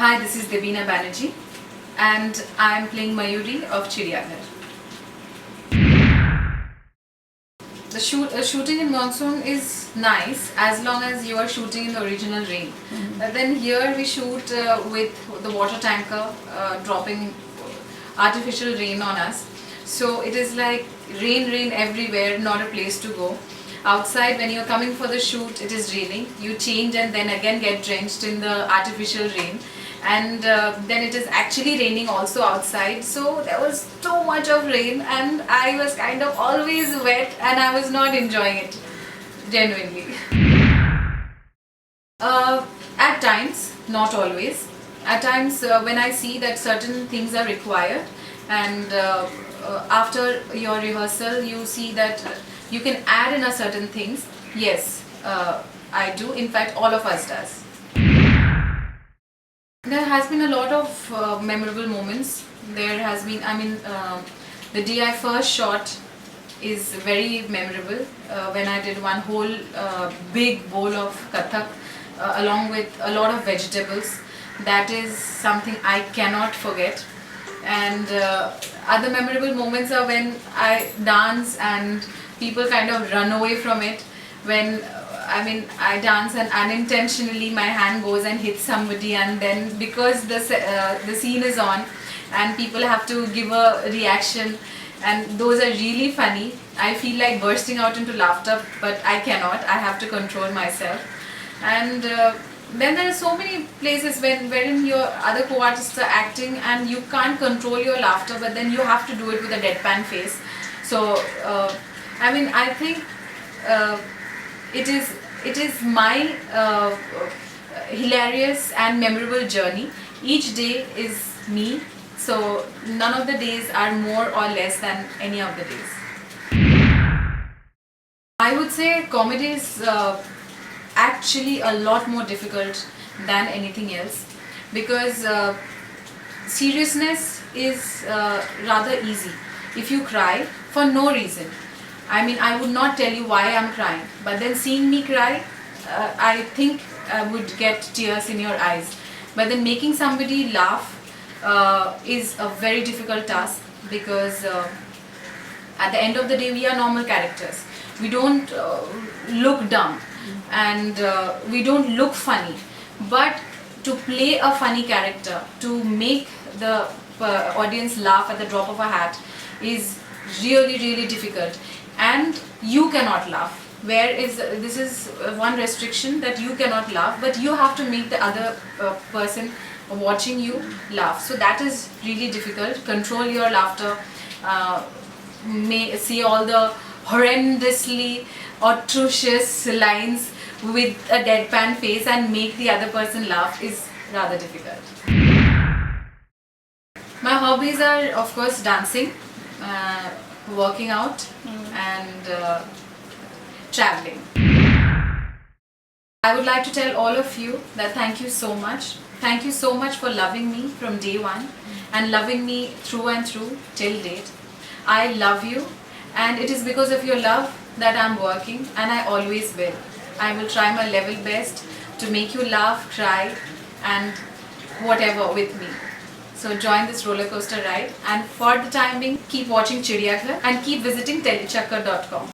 Hi, this is Devina Banerjee and I am playing Mayuri of Chiriyaghar. The shooting in monsoon is nice as long as you are shooting in the original rain. Then here we shoot with the water tanker dropping artificial rain on us. So it is like rain everywhere, not a place to go. Outside, when you're coming for the shoot, it is raining. You change and then again get drenched in the artificial rain. And then it is actually raining also outside. So there was too much of rain and I was kind of always wet and I was not enjoying it, genuinely. At times, not always. At times when I see that certain things are required and after your rehearsal you see that you can add in a certain things, yes, I do. In fact, all of us does. There has been a lot of memorable moments. There has been, the day I first shot is very memorable when I did one whole big bowl of Kathak along with a lot of vegetables. That is something I cannot forget. And other memorable moments are when I dance and people kind of run away from it. When I dance and unintentionally my hand goes and hits somebody, and then because the scene is on and people have to give a reaction, and those are really funny. I feel like bursting out into laughter, but I cannot. I have to control myself. And then there are so many places wherein your other co-artists are acting and you can't control your laughter, but then you have to do it with a deadpan face. So I think it is my hilarious and memorable journey. Each day is me, so none of the days are more or less than any of the days. I would say comedy is actually a lot more difficult than anything else, because seriousness is rather easy. If you cry for no reason, I would not tell you why I'm crying, but then seeing me cry, I think I would get tears in your eyes. But then making somebody laugh is a very difficult task, because at the end of the day we are normal characters. We don't look dumb and we don't look funny, but to play a funny character, to make the audience laugh at the drop of a hat is really difficult. And you cannot laugh. This is one restriction, that you cannot laugh, but you have to make the other person watching you laugh. So that is really difficult. Control your laughter, say all the horrendously atrocious lines with a deadpan face and make the other person laugh is rather difficult. My hobbies are, of course, dancing, working out and traveling. I would like to tell all of you that thank you so much. Thank you so much for loving me from day one and loving me through and through till date. I love you, and it is because of your love that I'm working, and I always will. I will try my level best to make you laugh, cry and whatever with me. So join this roller coaster ride, and for the time being, keep watching Chiriyaghar and keep visiting telechakkar.com.